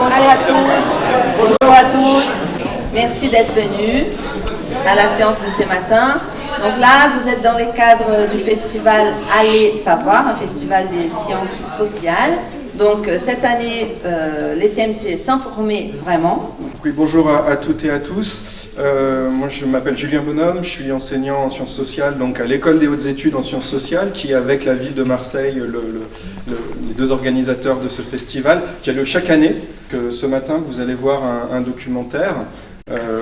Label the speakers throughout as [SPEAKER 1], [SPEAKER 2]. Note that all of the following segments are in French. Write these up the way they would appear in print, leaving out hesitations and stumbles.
[SPEAKER 1] bonjour à toutes, bonjour à tous. Merci d'être venus à la séance de ce matin. Donc là, vous êtes dans le cadre du festival Aller Savoir, un festival des sciences sociales. Donc cette année, les thèmes c'est s'informer vraiment.
[SPEAKER 2] Oui, bonjour à toutes et à tous. Moi je m'appelle Julien Bonhomme, je suis enseignant en sciences sociales donc à l'école des hautes études en sciences sociales qui est avec la ville de Marseille les deux organisateurs de ce festival qui a lieu chaque année. Que ce matin vous allez voir un documentaire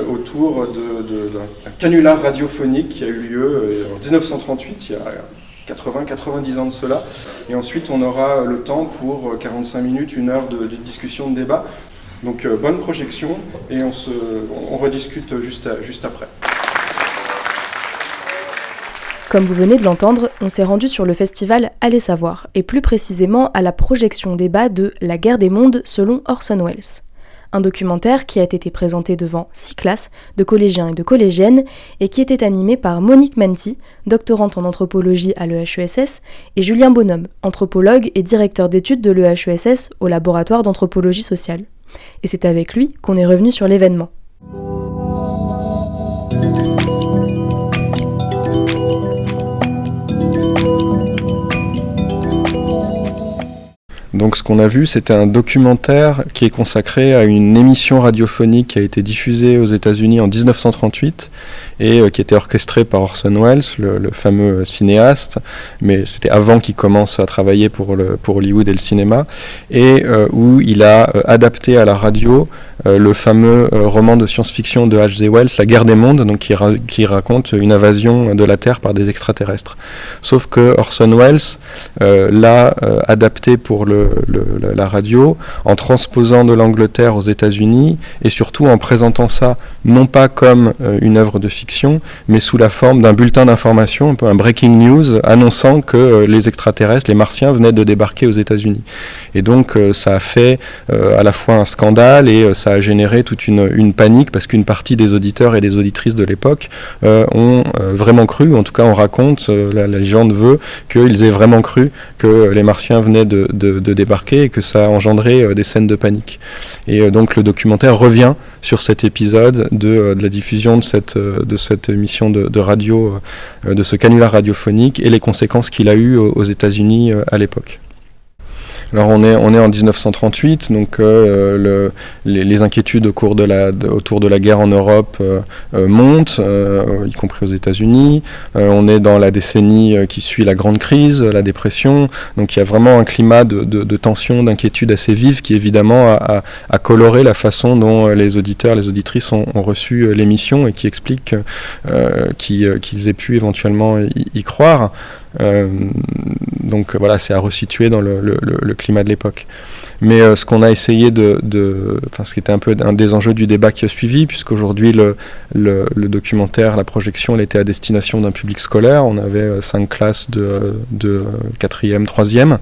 [SPEAKER 2] autour d'un canular radiophonique qui a eu lieu en 1938, il y a 80-90 ans de cela. Et ensuite, on aura le temps pour 45 minutes, une heure de discussion, de débat. Donc, bonne projection et on rediscute juste après.
[SPEAKER 3] Comme vous venez de l'entendre, on s'est rendu sur le festival Aller Savoir, et plus précisément à la projection débat de La guerre des mondes selon Orson Welles. Un documentaire qui a été présenté devant 6 classes de collégiens et de collégiennes et qui était animé par Monique Manti, doctorante en anthropologie à l'EHESS, et Julien Bonhomme, anthropologue et directeur d'études de l'EHESS au laboratoire d'anthropologie sociale. Et c'est avec lui qu'on est revenu sur l'événement.
[SPEAKER 2] Donc ce qu'on a vu, c'était un documentaire qui est consacré à une émission radiophonique qui a été diffusée aux États-Unis en 1938 et qui était orchestrée par Orson Welles, le fameux cinéaste, mais c'était avant qu'il commence à travailler pour Hollywood et le cinéma, et où il a adapté à la radio le fameux roman de science-fiction de H.G. Wells, La guerre des mondes, donc qui raconte une invasion de la Terre par des extraterrestres. Sauf que Orson Welles l'a adapté pour la radio en transposant de l'Angleterre aux États-Unis et surtout en présentant ça non pas comme une œuvre de fiction, mais sous la forme d'un bulletin d'information, un peu un breaking news, annonçant que les extraterrestres, les martiens, venaient de débarquer aux États-Unis. Et donc ça a fait à la fois un scandale et ça a généré toute une panique parce qu'une partie des auditeurs et des auditrices de l'époque ont vraiment cru, ou en tout cas on raconte, la légende veut qu'ils aient vraiment cru que les martiens venaient de débarquer et que ça a engendré des scènes de panique. Et donc le documentaire revient sur cet épisode de la diffusion de cette émission de radio, de ce canular radiophonique et les conséquences qu'il a eues aux États-Unis à l'époque. Alors on est en 1938, donc les inquiétudes autour de la guerre en Europe montent, y compris aux États-Unis. On est dans la décennie qui suit la grande crise, la dépression. Donc il y a vraiment un climat de tension, d'inquiétude assez vive qui évidemment a coloré la façon dont les auditeurs, les auditrices ont reçu l'émission et qui explique qu'ils aient pu éventuellement y croire. Donc voilà, c'est à resituer dans le climat de l'époque. Mais ce qu'on a essayé ce qui était un peu un des enjeux du débat qui a suivi, puisqu'aujourd'hui le documentaire, la projection, elle était à destination d'un public scolaire. On avait 5 classes de 4e, 3e,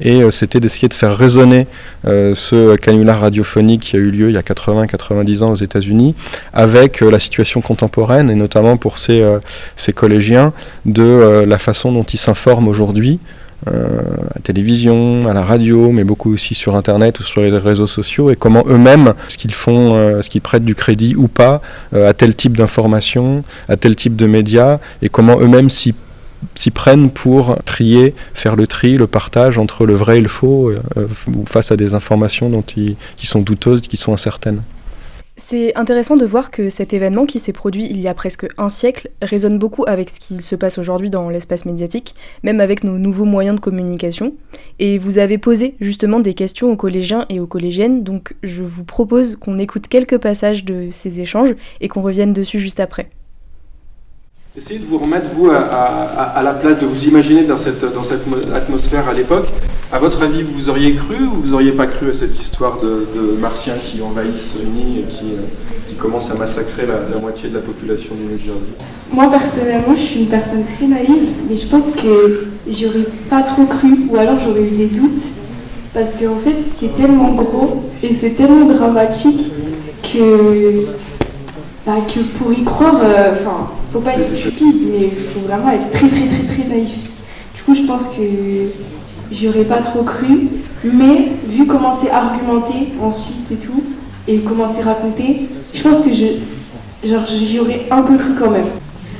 [SPEAKER 2] et c'était d'essayer de faire résonner ce canular radiophonique qui a eu lieu il y a 80-90 ans aux États-Unis avec la situation contemporaine, et notamment pour ces collégiens, de la façon dont ils s'informent aujourd'hui, à la télévision, à la radio, mais beaucoup aussi sur Internet ou sur les réseaux sociaux, et comment eux-mêmes, ce qu'ils prêtent du crédit ou pas à tel type d'information, à tel type de médias, et comment eux-mêmes s'y prennent pour trier, faire le tri, le partage entre le vrai et le faux, ou face à des informations qui sont douteuses, qui sont incertaines.
[SPEAKER 3] C'est intéressant de voir que cet événement qui s'est produit il y a presque un siècle résonne beaucoup avec ce qui se passe aujourd'hui dans l'espace médiatique, même avec nos nouveaux moyens de communication. Et vous avez posé justement des questions aux collégiens et aux collégiennes, donc je vous propose qu'on écoute quelques passages de ces échanges et qu'on revienne dessus juste après.
[SPEAKER 2] Essayez de vous remettre, vous, à la place, de vous imaginer dans cette atmosphère à l'époque. À votre avis, vous auriez cru ou vous n'auriez pas cru à cette histoire de martiens qui envahissent Sony et qui commencent à massacrer la moitié de la population du New Jersey?
[SPEAKER 4] Moi, personnellement, je suis une personne très naïve, mais je pense que j'aurais pas trop cru, ou alors j'aurais eu des doutes, parce qu'en fait, c'est tellement gros et c'est tellement dramatique que pour y croire, faut pas être stupide, mais il faut vraiment être très très très très naïf. Du coup, je pense que j'y aurais pas trop cru. Mais vu comment c'est argumenté ensuite et tout, et comment c'est raconté, je pense que j'y aurais un peu cru quand même.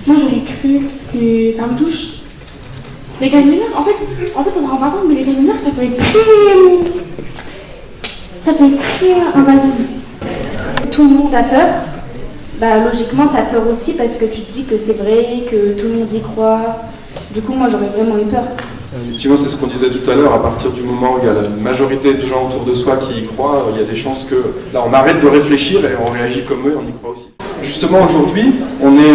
[SPEAKER 5] Moi j'aurais cru parce que ça me touche. Les canulars, en fait on se rend pas compte, mais les canulars ça peut être très invasif.
[SPEAKER 6] Tout le monde a peur. Bah logiquement t'as peur aussi parce que tu te dis que c'est vrai, que tout le monde y croit. Du coup moi j'aurais vraiment eu peur.
[SPEAKER 2] Effectivement, c'est ce qu'on disait tout à l'heure, à partir du moment où il y a la majorité de gens autour de soi qui y croient, il y a des chances que là on arrête de réfléchir et on réagit comme eux, on y croit aussi. Justement aujourd'hui, on est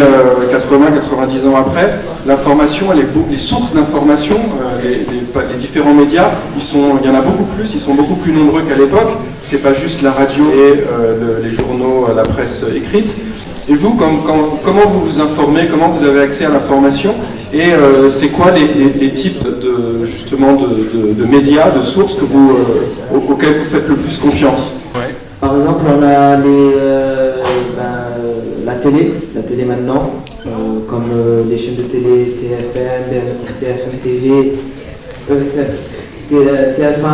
[SPEAKER 2] 80-90 ans après, l'information, les sources d'information, les différents médias, il y en a beaucoup plus, ils sont beaucoup plus nombreux qu'à l'époque. C'est pas juste la radio et les journaux, la presse écrite. Et vous, comment vous vous informez, comment vous avez accès à l'information? Et c'est quoi les types de médias, de sources auxquelles vous faites le plus confiance?
[SPEAKER 7] Par exemple, on a la télé maintenant, comme les chaînes de télé, TFM, BFM TV, TF1,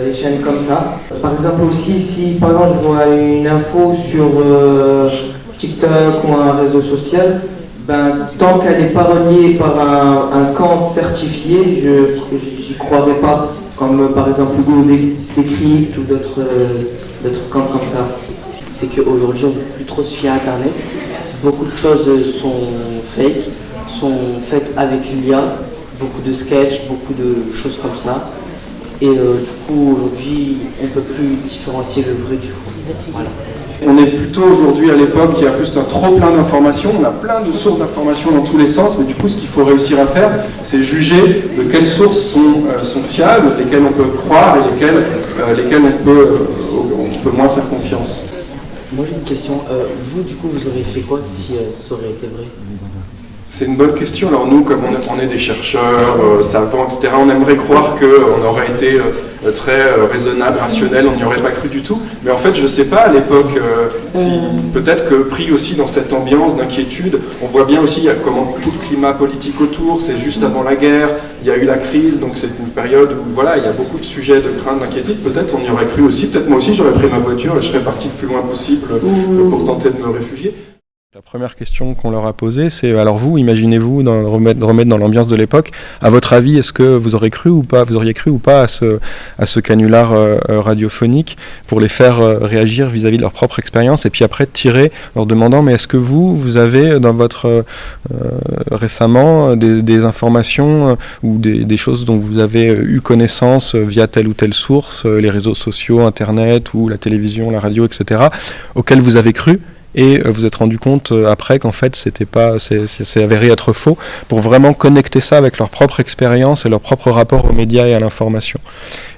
[SPEAKER 7] les chaînes comme ça. Par exemple aussi, si par exemple je vois une info sur TikTok ou un réseau social, tant qu'elle n'est pas reliée par un compte certifié, j'y croirais pas, comme par exemple Hugo Décrypte ou d'autres comptes comme ça.
[SPEAKER 8] C'est qu'aujourd'hui on ne peut plus trop se fier à Internet. Beaucoup de choses sont fake, sont faites avec l'IA, beaucoup de sketchs, beaucoup de choses comme ça. Et du coup aujourd'hui on ne peut plus différencier le vrai du faux. Voilà.
[SPEAKER 2] On est plutôt aujourd'hui à l'époque, il y a plus un trop plein d'informations, on a plein de sources d'informations dans tous les sens, mais du coup ce qu'il faut réussir à faire, c'est juger de quelles sources sont fiables, lesquelles on peut croire et lesquelles on peut moins faire confiance.
[SPEAKER 8] Moi j'ai une question, vous du coup vous auriez fait quoi si ça aurait été vrai?
[SPEAKER 2] C'est une bonne question. Alors nous, comme on est des chercheurs, savants, etc., on aimerait croire qu'on aurait été très raisonnable, rationnel, on n'y aurait pas cru du tout. Mais en fait, je ne sais pas, à l'époque, peut-être que pris aussi dans cette ambiance d'inquiétude, on voit bien aussi comment tout le climat politique autour, c'est juste avant la guerre, il y a eu la crise, donc c'est une période où voilà, il y a beaucoup de sujets de crainte, d'inquiétude. Peut-être on y aurait cru aussi, peut-être moi aussi j'aurais pris ma voiture et je serais parti le plus loin possible pour tenter de me réfugier. La première question qu'on leur a posée, c'est alors vous, imaginez-vous remettre dans l'ambiance de l'époque, à votre avis, est-ce que vous auriez cru ou pas à ce canular radiophonique pour les faire réagir vis-à-vis de leur propre expérience et puis après tirer en leur demandant mais est-ce que vous avez dans votre récemment des informations ou des choses dont vous avez eu connaissance via telle ou telle source, les réseaux sociaux, internet ou la télévision, la radio, etc., auxquelles vous avez cru? Et vous êtes rendu compte après qu'en fait c'est avéré être faux, pour vraiment connecter ça avec leur propre expérience et leur propre rapport aux médias et à l'information.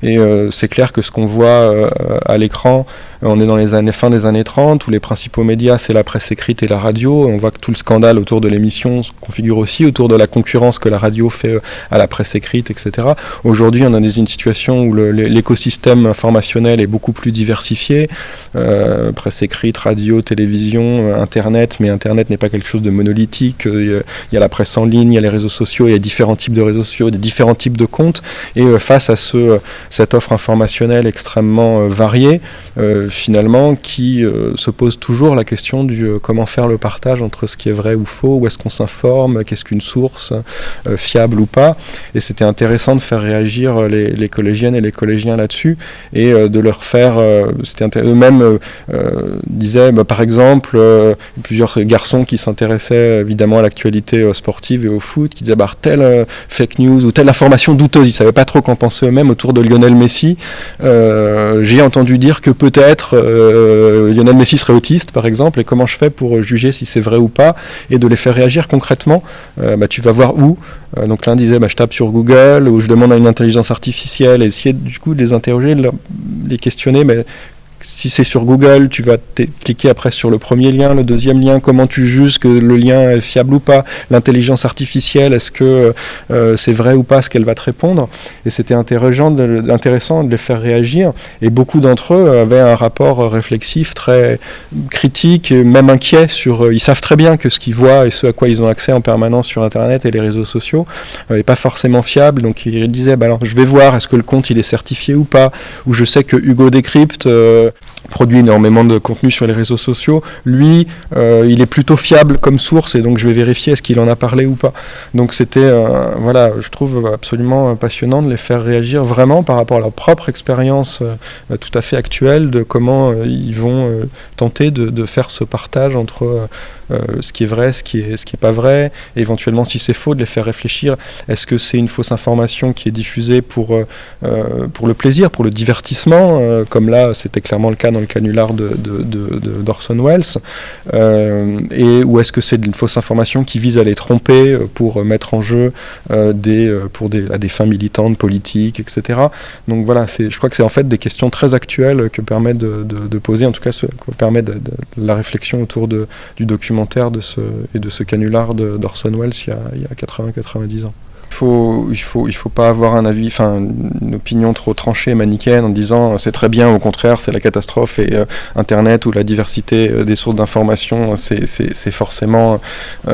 [SPEAKER 2] Et c'est clair que ce qu'on voit à l'écran, on est dans les fin des années 30, où les principaux médias c'est la presse écrite et la radio. On voit que tout le scandale autour de l'émission se configure aussi autour de la concurrence que la radio fait à la presse écrite, etc. Aujourd'hui on est dans une situation où l'écosystème informationnel est beaucoup plus diversifié, presse écrite, radio, télévision, Internet, mais Internet n'est pas quelque chose de monolithique. Il y a la presse en ligne, il y a les réseaux sociaux, il y a différents types de réseaux sociaux, des différents types de comptes. Et face à cette offre informationnelle extrêmement variée, finalement, qui se pose toujours la question du comment faire le partage entre ce qui est vrai ou faux, où est-ce qu'on s'informe, qu'est-ce qu'une source, fiable ou pas. Et c'était intéressant de faire réagir les collégiennes et les collégiens là-dessus et de leur faire... eux-mêmes disaient, par exemple, plusieurs garçons qui s'intéressaient évidemment à l'actualité sportive et au foot, qui disaient telle fake news ou telle information douteuse, ils ne savaient pas trop qu'en penser eux-mêmes autour de Lionel Messi. J'ai entendu dire que peut-être Lionel Messi serait autiste par exemple, et comment je fais pour juger si c'est vrai ou pas, et de les faire réagir concrètement. Tu vas voir où. Donc l'un disait je tape sur Google, ou je demande à une intelligence artificielle, et essayer du coup de les interroger, de les questionner, si c'est sur Google, tu vas cliquer après sur le premier lien, le deuxième lien, comment tu juges que le lien est fiable ou pas, l'intelligence artificielle, est-ce que c'est vrai ou pas ce qu'elle va te répondre. Et c'était intéressant de les faire réagir, et beaucoup d'entre eux avaient un rapport réflexif très critique, même inquiet ils savent très bien que ce qu'ils voient et ce à quoi ils ont accès en permanence sur Internet et les réseaux sociaux n'est pas forcément fiable, donc ils disaient alors je vais voir est-ce que le compte il est certifié ou pas, ou je sais que Hugo Décrypte produit énormément de contenu sur les réseaux sociaux, lui il est plutôt fiable comme source, et donc je vais vérifier est-ce qu'il en a parlé ou pas. Donc c'était je trouve absolument passionnant de les faire réagir vraiment par rapport à leur propre expérience tout à fait actuelle de comment ils vont tenter de faire ce partage entre ce qui est vrai, ce qui est pas vrai, et éventuellement si c'est faux de les faire réfléchir. Est-ce que c'est une fausse information qui est diffusée pour le plaisir, pour le divertissement, comme là c'était clairement le cas dans le canular d'Orson Welles, ou est-ce que c'est une fausse information qui vise à les tromper pour mettre en jeu à des fins militantes, politiques, etc. Donc voilà, je crois que c'est en fait des questions très actuelles que permet de poser, en tout cas que permet de la réflexion autour du documentaire et de ce canular d'Orson Welles il y a 80-90 ans. Il faut pas avoir une opinion trop tranchée, manichéenne, en disant c'est très bien, au contraire c'est la catastrophe, et Internet ou la diversité des sources d'information c'est forcément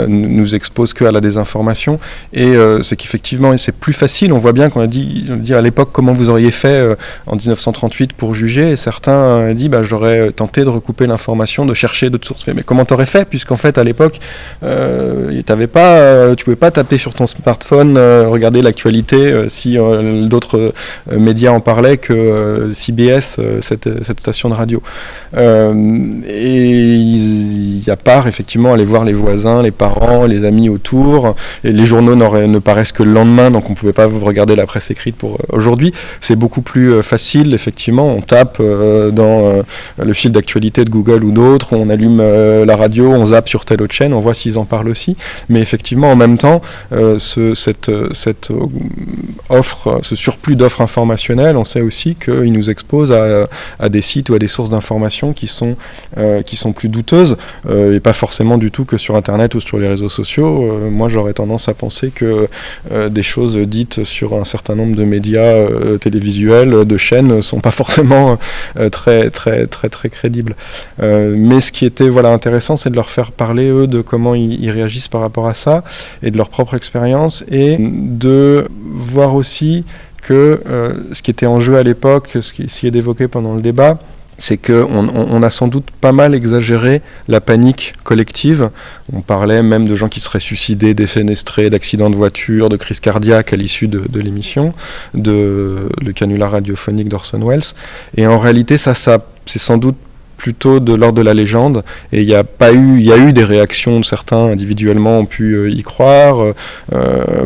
[SPEAKER 2] nous expose que à la désinformation, et c'est qu'effectivement c'est plus facile. On voit bien qu'on a dit à l'époque comment vous auriez fait en 1938 pour juger, et certains ont dit j'aurais tenté de recouper l'information, de chercher d'autres sources. Mais comment t'aurais fait, puisqu'en fait à l'époque tu pouvais pas taper sur ton smartphone regarder l'actualité si d'autres médias en parlaient que CBS, cette station de radio. Et il y a part effectivement aller voir les voisins, les parents, les amis autour, et les journaux ne paraissent que le lendemain, donc on ne pouvait pas regarder la presse écrite pour aujourd'hui. C'est beaucoup plus facile, effectivement, on tape dans le fil d'actualité de Google ou d'autres, on allume la radio, on zappe sur telle autre chaîne, on voit s'ils en parlent aussi, mais effectivement en même temps cette offre, ce surplus d'offres informationnelles, on sait aussi qu'il nous expose à des sites ou à des sources d'informations qui sont plus douteuses, et pas forcément du tout que sur Internet ou sur les réseaux sociaux. Moi j'aurais tendance à penser que des choses dites sur un certain nombre de médias télévisuels, de chaînes, ne sont pas forcément très très très très crédibles. Mais ce qui était intéressant, c'est de leur faire parler eux de comment ils réagissent par rapport à ça, et de leur propre expérience, et de voir aussi que ce qui était en jeu à l'époque, ce qui essayait d'évoquer pendant le débat, c'est qu'on a sans doute pas mal exagéré la panique collective. On parlait même de gens qui seraient suicidés, défenestrés, d'accidents de voiture, de crises cardiaques à l'issue de l'émission, le canular radiophonique d'Orson Welles. Et en réalité, ça c'est sans doute plutôt de l'ordre de la légende, et il y a eu des réactions, certains individuellement ont pu y croire,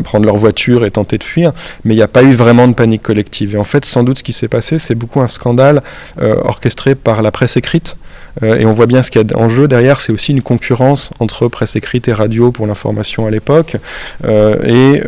[SPEAKER 2] prendre leur voiture et tenter de fuir, mais il n'y a pas eu vraiment de panique collective. Et en fait, sans doute ce qui s'est passé, c'est beaucoup un scandale orchestré par la presse écrite, et on voit bien ce qu'il y a en jeu derrière. C'est aussi une concurrence entre presse écrite et radio pour l'information à l'époque, et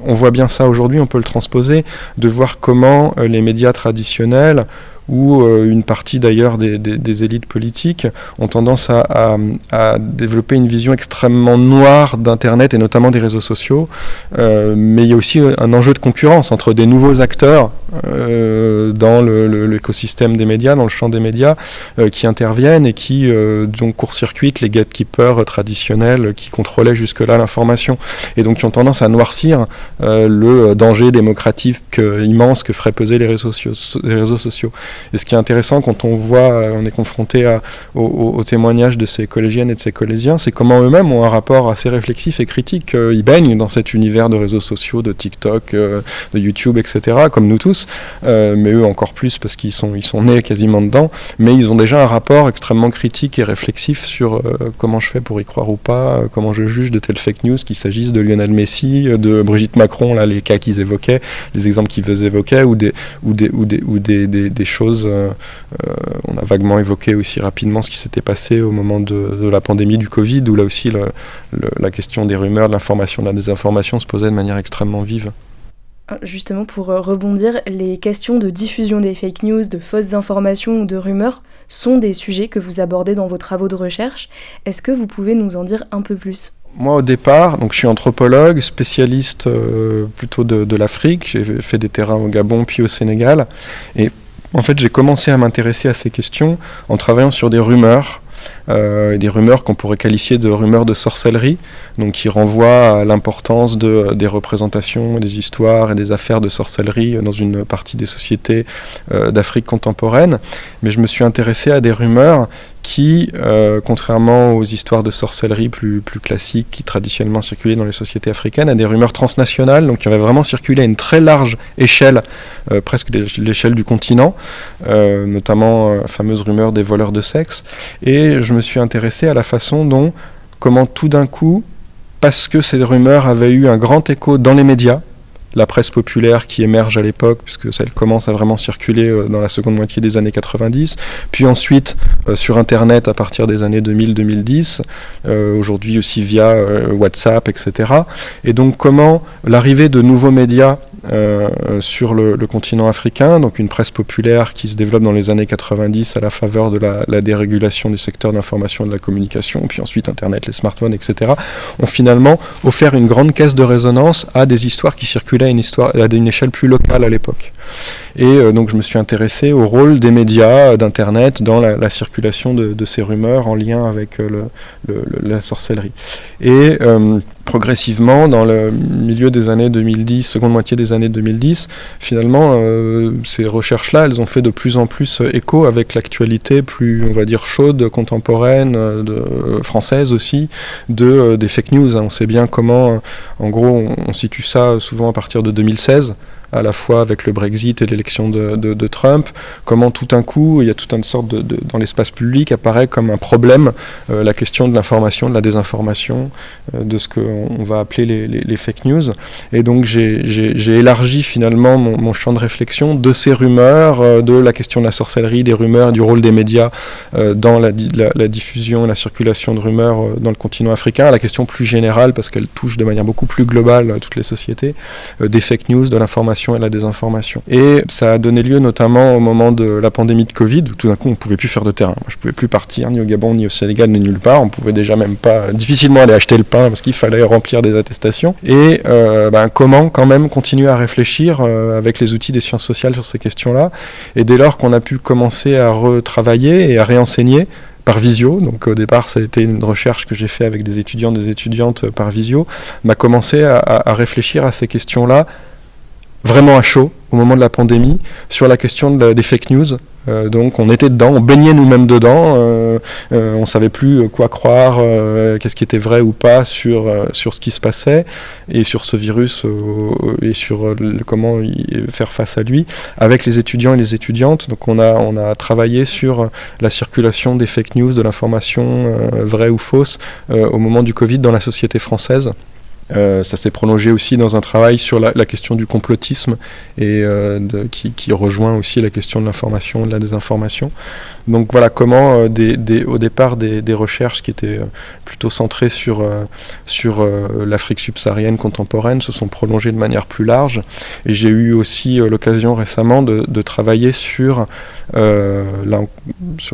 [SPEAKER 2] on voit bien ça aujourd'hui, on peut le transposer, de voir comment les médias traditionnels ou une partie d'ailleurs des élites politiques ont tendance à développer une vision extrêmement noire d'Internet et notamment des réseaux sociaux, mais il y a aussi un enjeu de concurrence entre des nouveaux acteurs dans l'écosystème des médias, dans le champ des médias, qui interviennent et qui donc court-circuitent les gatekeepers traditionnels qui contrôlaient jusque-là l'information, et donc qui ont tendance à noircir le danger démocratique immense que feraient peser les réseaux sociaux. Et ce qui est intéressant quand on est confronté au témoignage de ces collégiennes et de ces collégiens, c'est comment eux-mêmes ont un rapport assez réflexif et critique. Ils baignent dans cet univers de réseaux sociaux, de TikTok, de YouTube, etc., comme nous tous, mais eux encore plus parce qu'ils sont nés quasiment dedans, mais ils ont déjà un rapport extrêmement critique et réflexif sur comment je fais pour y croire ou pas, comment je juge de telles fake news, qu'il s'agisse de Lionel Messi, de Brigitte Macron, là, les cas qu'ils évoquaient, les exemples qu'ils évoquaient, ou des choses. On a vaguement évoqué aussi rapidement ce qui s'était passé au moment de la pandémie du Covid, où là aussi la question des rumeurs, de l'information, de la désinformation se posait de manière extrêmement vive.
[SPEAKER 3] Justement, pour rebondir, les questions de diffusion des fake news, de fausses informations ou de rumeurs sont des sujets que vous abordez dans vos travaux de recherche. Est-ce que vous pouvez nous en dire un peu plus ?
[SPEAKER 2] Moi, au départ, donc je suis anthropologue, spécialiste plutôt de l'Afrique. J'ai fait des terrains au Gabon puis au Sénégal. Et en fait, j'ai commencé à m'intéresser à ces questions en travaillant sur des rumeurs. Des rumeurs qu'on pourrait qualifier de rumeurs de sorcellerie, donc qui renvoient à l'importance des représentations, des histoires et des affaires de sorcellerie dans une partie des sociétés d'Afrique contemporaine. Mais je me suis intéressé à des rumeurs qui, contrairement aux histoires de sorcellerie plus classiques qui traditionnellement circulaient dans les sociétés africaines, à des rumeurs transnationales, donc qui auraient vraiment circulé à une très large échelle, presque l'échelle du continent, notamment la fameuse rumeur des voleurs de sexe. Et je me suis intéressé à la façon comment tout d'un coup, parce que ces rumeurs avaient eu un grand écho dans les médias, la presse populaire qui émerge à l'époque, puisque elle commence à vraiment circuler dans la seconde moitié des années 90, puis ensuite sur Internet à partir des années 2000-2010, aujourd'hui aussi via WhatsApp, etc. Et donc comment l'arrivée de nouveaux médias sur le continent africain, donc une presse populaire qui se développe dans les années 90 à la faveur de la dérégulation du secteur de l'information et de la communication, puis ensuite Internet, les smartphones, etc., ont finalement offert une grande caisse de résonance à des histoires qui circulaient à une échelle plus locale à l'époque. Et donc je me suis intéressé au rôle des médias, d'Internet, dans la circulation de ces rumeurs en lien avec la sorcellerie. Et progressivement, dans le milieu des années 2010, seconde moitié des années 2010, finalement, ces recherches-là, elles ont fait de plus en plus écho avec l'actualité plus, on va dire, chaude, contemporaine, française aussi, des fake news. On sait bien comment, en gros, on situe ça souvent à partir de 2016, à la fois avec le Brexit et l'élection de Trump, comment tout d'un coup, il y a toute une sorte dans l'espace public apparaît comme un problème la question de l'information, de la désinformation, de ce qu'on va appeler les fake news. Et donc j'ai élargi finalement mon champ de réflexion de ces rumeurs, de la question de la sorcellerie, des rumeurs, du rôle des médias dans la diffusion et la circulation de rumeurs dans le continent africain, à la question plus générale, parce qu'elle touche de manière beaucoup plus globale à toutes les sociétés, des fake news, de l'information et la désinformation. Et ça a donné lieu notamment au moment de la pandémie de Covid, où tout d'un coup on ne pouvait plus faire de terrain. Je ne pouvais plus partir ni au Gabon, ni au Sénégal, ni nulle part. On pouvait déjà même pas, difficilement aller acheter le pain parce qu'il fallait remplir des attestations. Et comment quand même continuer à réfléchir avec les outils des sciences sociales sur ces questions-là. Et dès lors qu'on a pu commencer à retravailler et à réenseigner par visio, donc au départ ça a été une recherche que j'ai fait avec des étudiants, des étudiantes par visio, m'a commencé à réfléchir à ces questions-là vraiment à chaud au moment de la pandémie sur la question des fake news. Donc on était dedans, on baignait nous-mêmes dedans, on savait plus quoi croire, qu'est-ce qui était vrai ou pas sur ce qui se passait et sur ce virus et sur comment faire face à lui avec les étudiants et les étudiantes. Donc on a travaillé sur la circulation des fake news, de l'information vraie ou fausse au moment du Covid dans la société française. Ça s'est prolongé aussi dans un travail sur la question du complotisme et qui rejoint aussi la question de l'information et de la désinformation. Donc voilà comment au départ des recherches qui étaient plutôt centrées sur l'Afrique subsaharienne contemporaine se sont prolongées de manière plus large. Et j'ai eu aussi l'occasion récemment de travailler sur le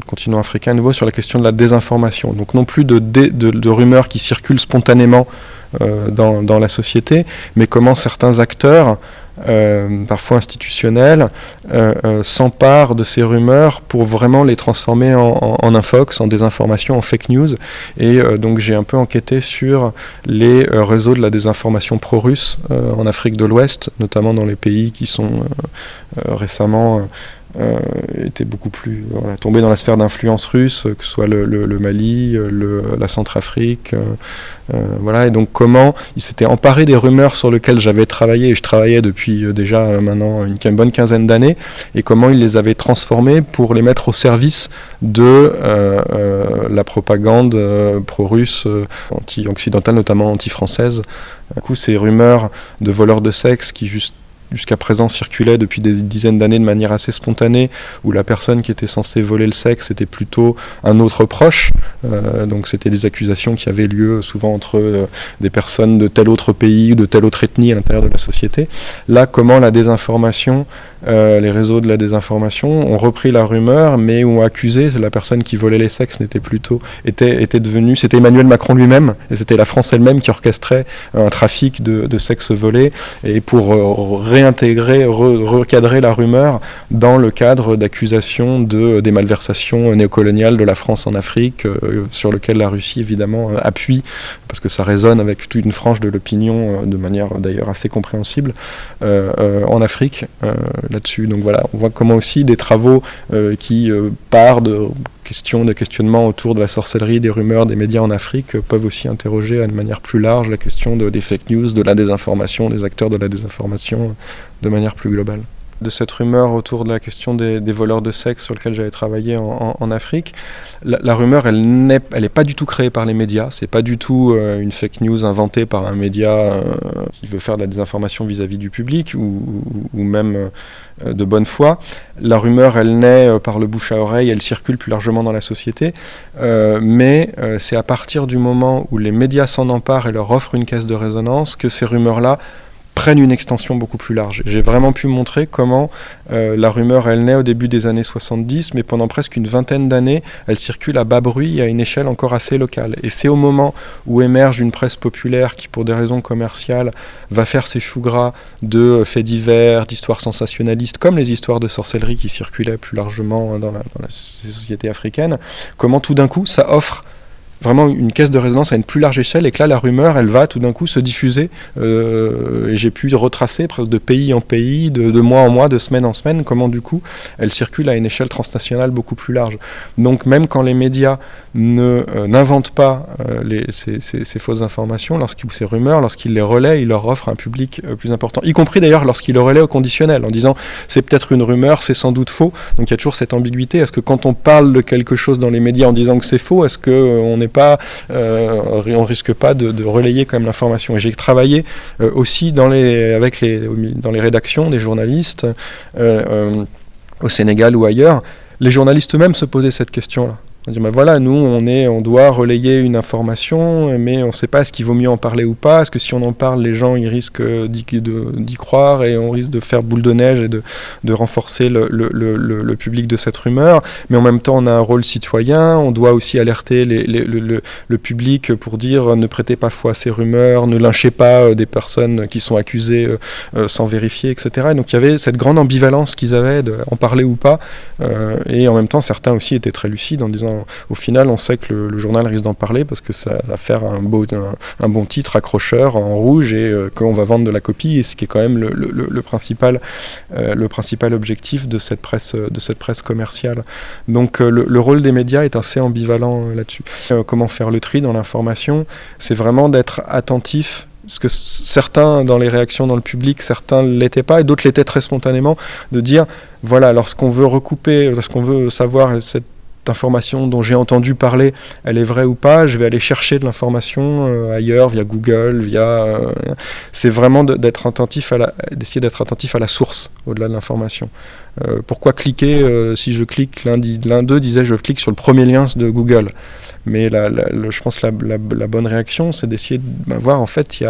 [SPEAKER 2] continent africain à nouveau sur la question de la désinformation. Donc non plus de rumeurs qui circulent spontanément dans la société, mais comment certains acteurs, parfois institutionnels, s'emparent de ces rumeurs pour vraiment les transformer en infox, en désinformation, en fake news. Et donc j'ai un peu enquêté sur les réseaux de la désinformation pro-russe en Afrique de l'Ouest, notamment dans les pays qui sont récemment était beaucoup plus tombé dans la sphère d'influence russe, que ce soit le Mali, la Centrafrique, voilà. Et donc comment il s'était emparé des rumeurs sur lesquelles j'avais travaillé, et je travaillais depuis déjà maintenant une bonne quinzaine d'années, et comment il les avait transformés pour les mettre au service de la propagande pro-russe, anti-occidentale, notamment anti-française. Du coup, ces rumeurs de voleurs de sexe qui jusqu'à présent circulait depuis des dizaines d'années de manière assez spontanée, où la personne qui était censée voler le sexe était plutôt un autre proche. Donc c'était des accusations qui avaient lieu souvent entre des personnes de tel autre pays ou de telle autre ethnie à l'intérieur de la société. Là, comment la désinformation, les réseaux de la désinformation ont repris la rumeur, mais ont accusé la personne qui volait les sexes était devenue, c'était Emmanuel Macron lui-même, et c'était la France elle-même qui orchestrait un trafic de sexes volés, et pour réintégrer, recadrer la rumeur dans le cadre d'accusations des malversations néocoloniales de la France en Afrique, sur lequel la Russie évidemment appuie, parce que ça résonne avec toute une frange de l'opinion de manière d'ailleurs assez compréhensible en Afrique là-dessus. Donc voilà, on voit comment aussi des travaux qui partent de questionnements autour de la sorcellerie, des rumeurs, des médias en Afrique peuvent aussi interroger de manière plus large la question des fake news, de la désinformation, des acteurs de la désinformation de manière plus globale. De cette rumeur autour de la question des voleurs de sexe sur lequel j'avais travaillé en Afrique. La rumeur, elle n'est pas du tout créée par les médias, c'est pas du tout une fake news inventée par un média qui veut faire de la désinformation vis-à-vis du public ou même de bonne foi. La rumeur, elle naît par le bouche à oreille, elle circule plus largement dans la société, mais c'est à partir du moment où les médias s'en emparent et leur offrent une caisse de résonance que ces rumeurs-là prennent une extension beaucoup plus large. J'ai vraiment pu montrer comment la rumeur, elle naît au début des années 70, mais pendant presque une vingtaine d'années, elle circule à bas bruit à une échelle encore assez locale. Et c'est au moment où émerge une presse populaire qui, pour des raisons commerciales, va faire ses choux gras de faits divers, d'histoires sensationnalistes, comme les histoires de sorcellerie qui circulaient plus largement dans la société africaine, comment tout d'un coup, ça offre vraiment une caisse de résonance à une plus large échelle, et que là, la rumeur, elle va tout d'un coup se diffuser. Et j'ai pu retracer presque de pays en pays, de mois en mois, de semaine en semaine, comment du coup, elle circule à une échelle transnationale beaucoup plus large. Donc même quand les médias n'inventent pas ces fausses informations, ces rumeurs, lorsqu'ils les relaient, ils leur offrent un public plus important. Y compris d'ailleurs lorsqu'ils le relaient au conditionnel, en disant c'est peut-être une rumeur, c'est sans doute faux. Donc il y a toujours cette ambiguïté. Est-ce que quand on parle de quelque chose dans les médias en disant que c'est faux, est-ce qu'on on risque pas de relayer quand même l'information? Et j'ai travaillé aussi dans les rédactions des journalistes au Sénégal ou ailleurs. Les journalistes eux-mêmes se posaient cette question-là. On dit, voilà, nous, on doit relayer une information, mais on ne sait pas est-ce qu'il vaut mieux en parler ou pas. Est-ce que si on en parle, les gens ils risquent d'y croire et on risque de faire boule de neige et de renforcer le public de cette rumeur. Mais en même temps, on a un rôle citoyen. On doit aussi alerter le public pour dire ne prêtez pas foi à ces rumeurs, ne lynchez pas des personnes qui sont accusées sans vérifier, etc. Et donc il y avait cette grande ambivalence qu'ils avaient d'en parler ou pas. Et en même temps, certains aussi étaient très lucides en disant au final, on sait que le journal risque d'en parler parce que ça va faire un bon titre accrocheur en rouge et qu'on va vendre de la copie, et ce qui est quand même le principal objectif de cette presse commerciale. Donc le rôle des médias est assez ambivalent là-dessus. Comment faire le tri dans l'information? C'est vraiment d'être attentif. Parce que certains, dans les réactions dans le public, certains ne l'étaient pas, et d'autres l'étaient très spontanément, de dire, voilà, lorsqu'on veut savoir cette information dont j'ai entendu parler, elle est vraie ou pas, je vais aller chercher de l'information ailleurs, via Google, c'est vraiment d'essayer d'être attentif à la source, au-delà de l'information. Pourquoi cliquer, si je clique, l'un d'eux disait, je clique sur le premier lien de Google. Mais je pense que la bonne réaction, c'est d'essayer de voir, en fait, il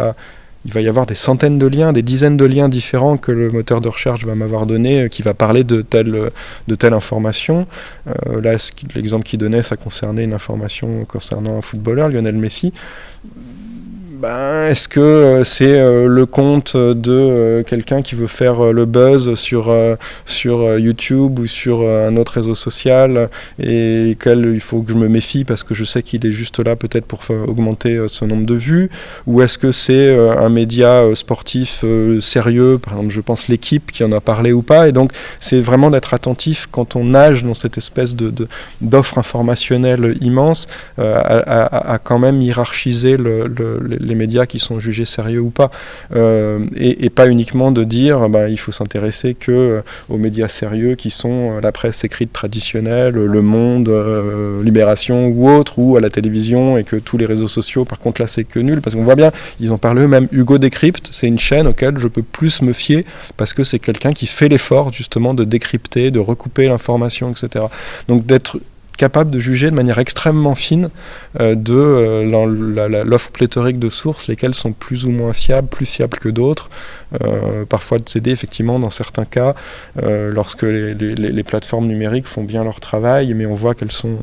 [SPEAKER 2] va y avoir des centaines de liens, des dizaines de liens différents que le moteur de recherche va m'avoir donné, qui va parler de telle information. Là, l'exemple qu'il donnait, ça concernait une information concernant un footballeur, Lionel Messi. Est-ce que c'est le compte de quelqu'un qui veut faire le buzz sur YouTube ou sur un autre réseau social et il faut que je me méfie parce que je sais qu'il est juste là peut-être pour augmenter ce nombre de vues, ou est-ce que c'est un média sportif sérieux, par exemple je pense L'Équipe qui en a parlé ou pas, et donc c'est vraiment d'être attentif quand on nage dans cette espèce d'offre informationnelle immense à quand même hiérarchiser les les médias qui sont jugés sérieux ou pas, et pas uniquement de dire il faut s'intéresser que aux médias sérieux qui sont la presse écrite traditionnelle, Le Monde, Libération ou autre, ou à la télévision, et que tous les réseaux sociaux, par contre là c'est que nul, parce qu'on voit bien, ils en parlent eux-mêmes. Hugo Décrypte, c'est une chaîne auquel je peux plus me fier parce que c'est quelqu'un qui fait l'effort justement de décrypter, de recouper l'information, etc. Donc d'être capable de juger de manière extrêmement fine l'offre pléthorique de sources, lesquelles sont plus ou moins fiables, plus fiables que d'autres, parfois de céder effectivement dans certains cas, lorsque les plateformes numériques font bien leur travail, mais on voit qu'elles sont,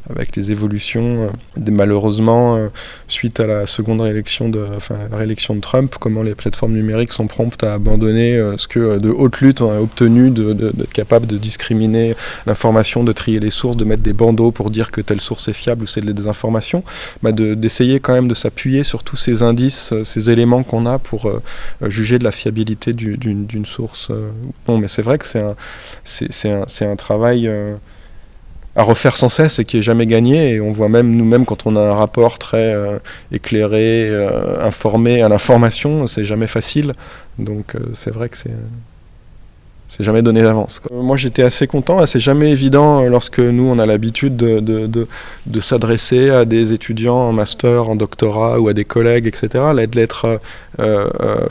[SPEAKER 2] avec les évolutions, malheureusement, suite à la seconde réélection la réélection de Trump, comment les plateformes numériques sont promptes à abandonner ce que de haute lutte on a obtenu, d'être capable de discriminer l'information, de trier les sources, de mettre des bandeaux pour dire que telle source est fiable ou c'est de la désinformation, d'essayer quand même de s'appuyer sur tous ces indices, ces éléments qu'on a pour juger de la fiabilité d'une source. Non, mais c'est vrai que c'est un travail à refaire sans cesse et qui est jamais gagné, et on voit même nous-mêmes quand on a un rapport très éclairé, informé à l'information, c'est jamais facile, donc c'est vrai que c'est jamais donné d'avance, quoi. Moi j'étais assez content, c'est jamais évident lorsque nous on a l'habitude de s'adresser à des étudiants en master, en doctorat ou à des collègues, etc. D'être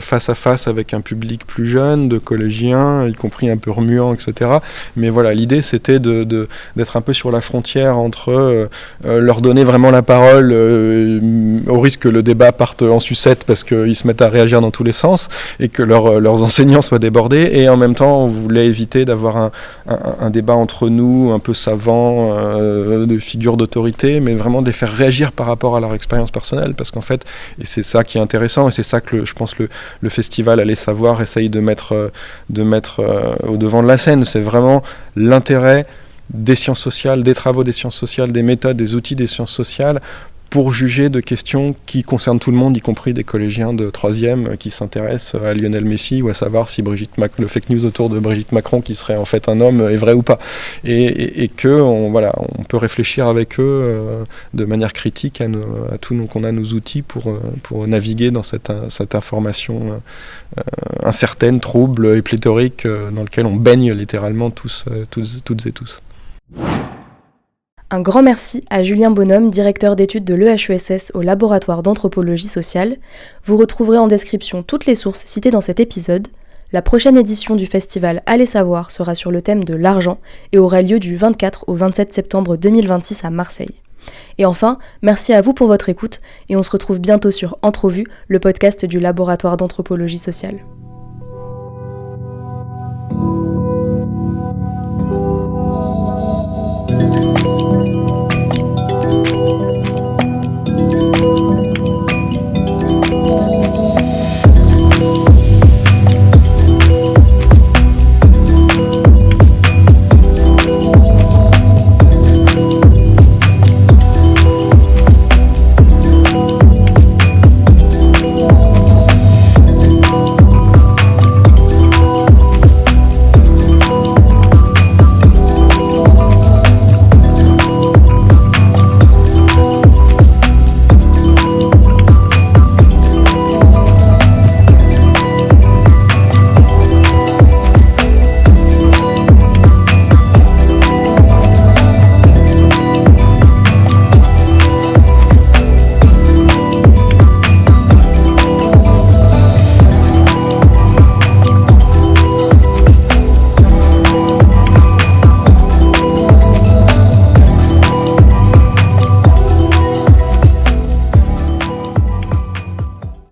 [SPEAKER 2] face à face avec un public plus jeune, de collégiens, y compris un peu remuants, etc. Mais voilà, l'idée c'était d'être un peu sur la frontière entre leur donner vraiment la parole au risque que le débat parte en sucette parce qu'ils se mettent à réagir dans tous les sens et que leurs enseignants soient débordés, et en même temps on voulait éviter d'avoir un débat entre nous un peu savant, de figures d'autorité, mais vraiment de les faire réagir par rapport à leur expérience personnelle, parce qu'en fait, et c'est ça qui est intéressant, et c'est ça que je pense le festival Allez Savoir essaye de mettre au devant de la scène, c'est vraiment l'intérêt des sciences sociales, des travaux des sciences sociales, des méthodes, des outils des sciences sociales, pour juger de questions qui concernent tout le monde, y compris des collégiens de 3e qui s'intéressent à Lionel Messi, ou à savoir si le fake news autour de Brigitte Macron, qui serait en fait un homme, est vrai ou pas. Et on peut réfléchir avec eux de manière critique qu'on a nos outils pour naviguer dans cette information incertaine, trouble et pléthorique dans lequel on baigne littéralement toutes et tous.
[SPEAKER 3] Un grand merci à Julien Bonhomme, directeur d'études de l'EHESS au laboratoire d'anthropologie sociale. Vous retrouverez en description toutes les sources citées dans cet épisode. La prochaine édition du festival Allez Savoir sera sur le thème de l'argent et aura lieu du 24 au 27 septembre 2026 à Marseille. Et enfin, merci à vous pour votre écoute, et on se retrouve bientôt sur Entrevue, le podcast du laboratoire d'anthropologie sociale.